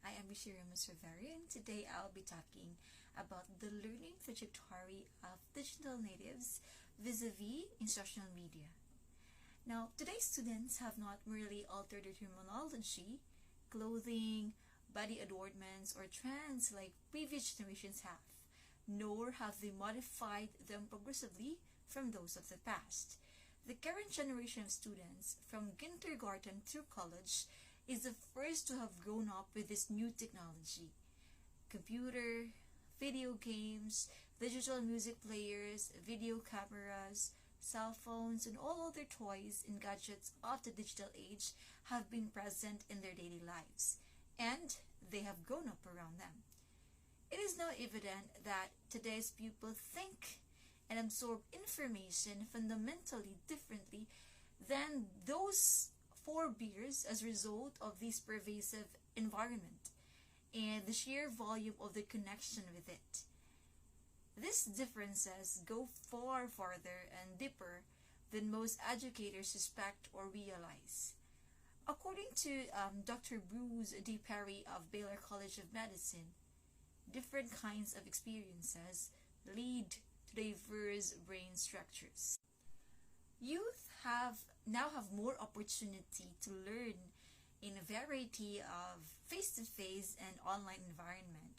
I am vis-a-vis, and today I'll be talking about the learning trajectory of digital natives vis-a-vis instructional media. Now, today's students have not merely altered their terminology, clothing, body adornments, or trends like previous generations have, nor have they modified them progressively from those of the past. The current generation of students, from kindergarten through college, is the first to have grown up with this new technology. Computer, video games, digital music players, video cameras, cell phones, and all other toys and gadgets of the digital age have been present in their daily lives, and they have grown up around them. It is now evident that today's pupils think and absorb information fundamentally differently than those forebears as a result of this pervasive environment and the sheer volume of the connection with it. These differences go far farther and deeper than most educators suspect or realize. According to Dr. Bruce D. Perry of Baylor College of Medicine, different kinds of experiences lead to diverse brain structures. Youth now have more opportunity to learn in a variety of face-to-face and online environment,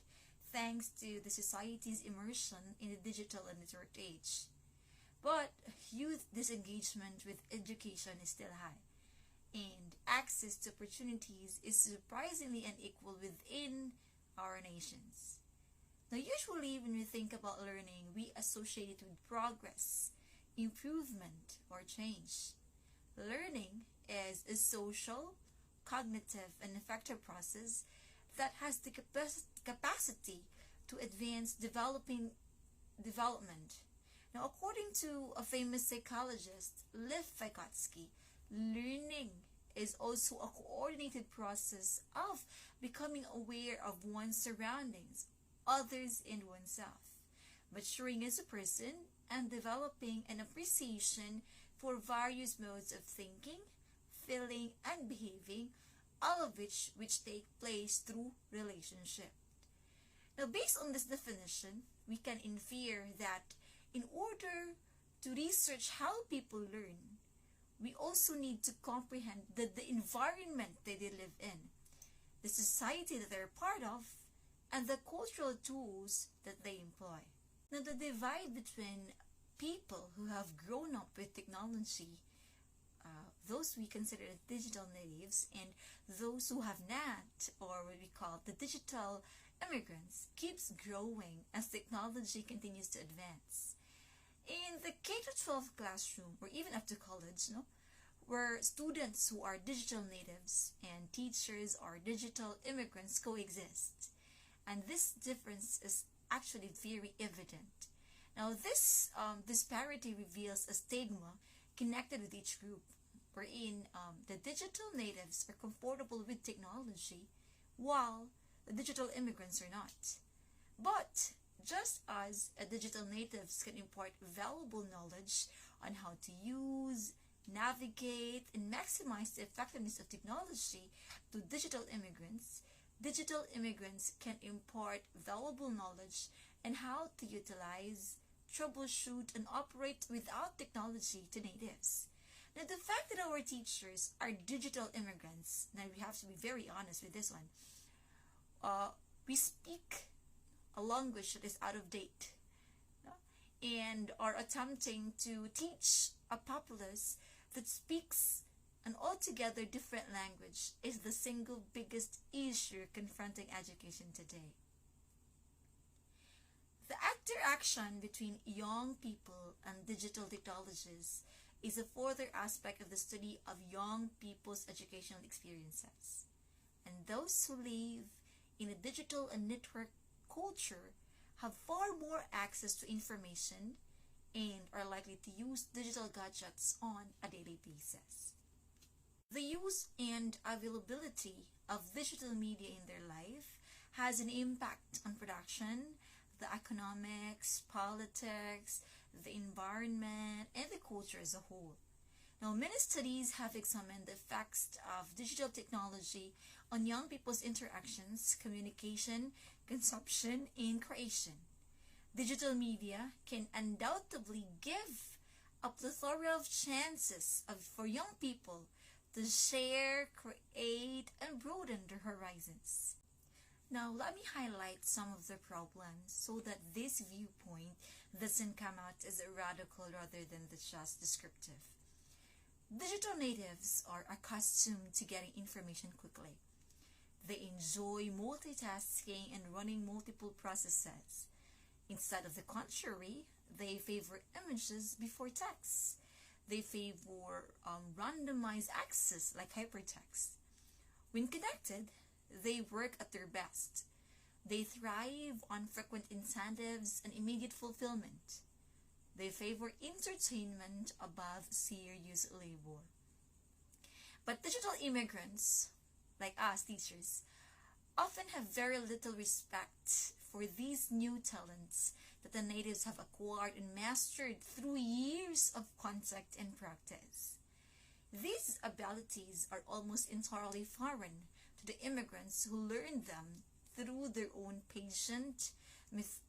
thanks to the society's immersion in the digital and networked age. But youth disengagement with education is still high, and access to opportunities is surprisingly unequal within our nations. Now, usually when we think about learning, we associate it with progress, improvement, or change. Learning is a social, cognitive, and effective process that has the capacity to advance development. Now, according to a famous psychologist, Lev Vygotsky, learning is also a coordinated process of becoming aware of one's surroundings, others, and oneself, maturing as a person, and developing an appreciation for various modes of thinking, feeling, and behaving, all of which take place through relationship. Now, based on this definition, we can infer that in order to research how people learn, we also need to comprehend the environment that they live in, the society that they're part of, and the cultural tools that they employ. Now, the divide between people who have grown up with technology, those we consider digital natives, and those who have not, or what we call the digital immigrants, keeps growing as technology continues to advance. In the K-12 classroom, or even up to college, where students who are digital natives and teachers are digital immigrants coexist. And this difference is actually very evident. Now, this disparity reveals a stigma connected with each group, wherein the digital natives are comfortable with technology, while the digital immigrants are not. But just as digital natives can impart valuable knowledge on how to use, navigate, and maximize the effectiveness of technology to digital immigrants can impart valuable knowledge on how to utilize, troubleshoot, and operate without technology to natives. Now, the fact that our teachers are digital immigrants, now we have to be very honest with this one, we speak a language that is out of date, and are attempting to teach a populace that speaks an altogether different language is the single biggest issue confronting education today. The interaction between young people and digital technologies is a further aspect of the study of young people's educational experiences. And those who live in a digital and network culture have far more access to information and are likely to use digital gadgets on a daily basis. The use and availability of digital media in their life has an impact on production, the economics, politics, the environment, and the culture as a whole. Now, many studies have examined the effects of digital technology on young people's interactions, communication, consumption, and creation. Digital media can undoubtedly give a plethora of chances for young people to share, create, and broaden their horizons. Now, let me highlight some of the problems so that this viewpoint doesn't come out as radical rather than just descriptive. Digital natives are accustomed to getting information quickly. They enjoy multitasking and running multiple processes. Instead of the contrary, they favor images before text. They favor randomized access like hypertext. When connected, they work at their best. They thrive on frequent incentives and immediate fulfillment. They favor entertainment above serious labor. But digital immigrants, like us teachers, often have very little respect for these new talents that the natives have acquired and mastered through years of contact and practice. These abilities are almost entirely foreign to the immigrants who learned them through their own patient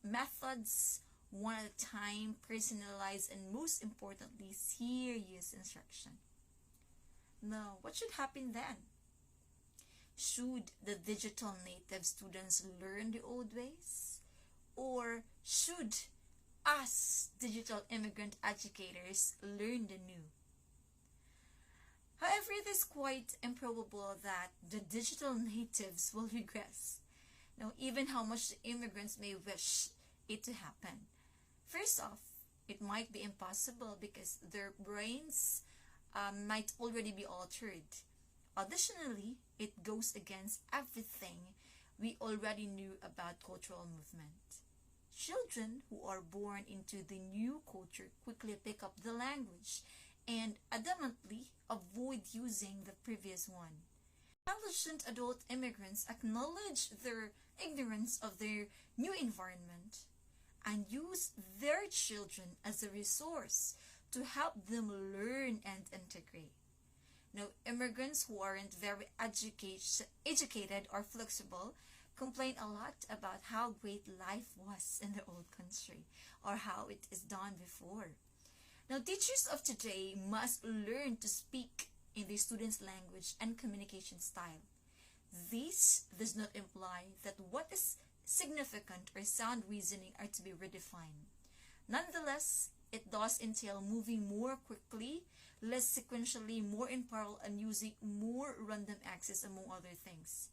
methods, one at a time, personalized, and most importantly, serious instruction. Now, what should happen then? Should the digital native students learn the old ways? Or should us digital immigrant educators learn the new? However, it is quite improbable that the digital natives will regress. Now, even how much the immigrants may wish it to happen. First off, it might be impossible because their brains might already be altered. Additionally, it goes against everything we already knew about cultural movement. Children who are born into the new culture quickly pick up the language and adamantly avoid using the previous one. Intelligent adult immigrants acknowledge their ignorance of their new environment and use their children as a resource to help them learn and integrate. Now, immigrants who aren't very educated or flexible complain a lot about how great life was in the old country or how it is done before. Now, teachers of today must learn to speak in their students' language and communication style. This does not imply that what is significant or sound reasoning are to be redefined. Nonetheless, it does entail moving more quickly, less sequentially, more in parallel, and using more random access, among other things.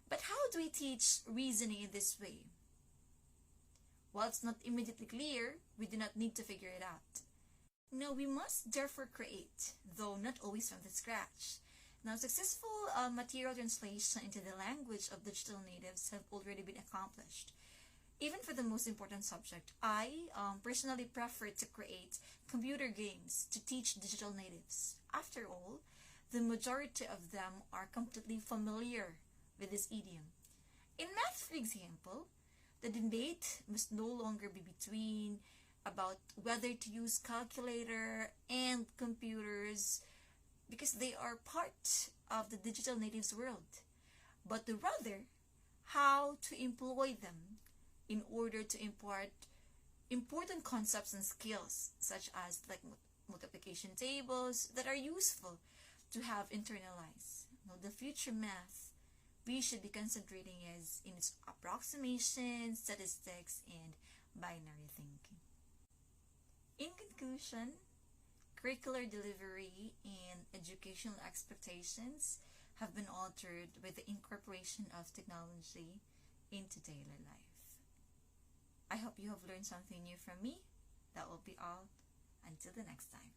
But how do we teach reasoning in this way? While it's not immediately clear, we do not need to figure it out. No, we must therefore create, though not always from the scratch. Now, successful material translation into the language of digital natives have already been accomplished. Even for the most important subject, I personally prefer to create computer games to teach digital natives. After all, the majority of them are completely familiar with this idiom. In math, for example, the debate must no longer be between about whether to use calculator and computers because they are part of the digital natives world, but rather how to employ them in order to impart important concepts and skills such as like multiplication tables that are useful to have internalized. Now, the future math we should be concentrating is in its approximation, statistics, and binary thinking. In conclusion, curricular delivery and educational expectations have been altered with the incorporation of technology into daily life. I hope you have learned something new from me. That will be all. Until the next time.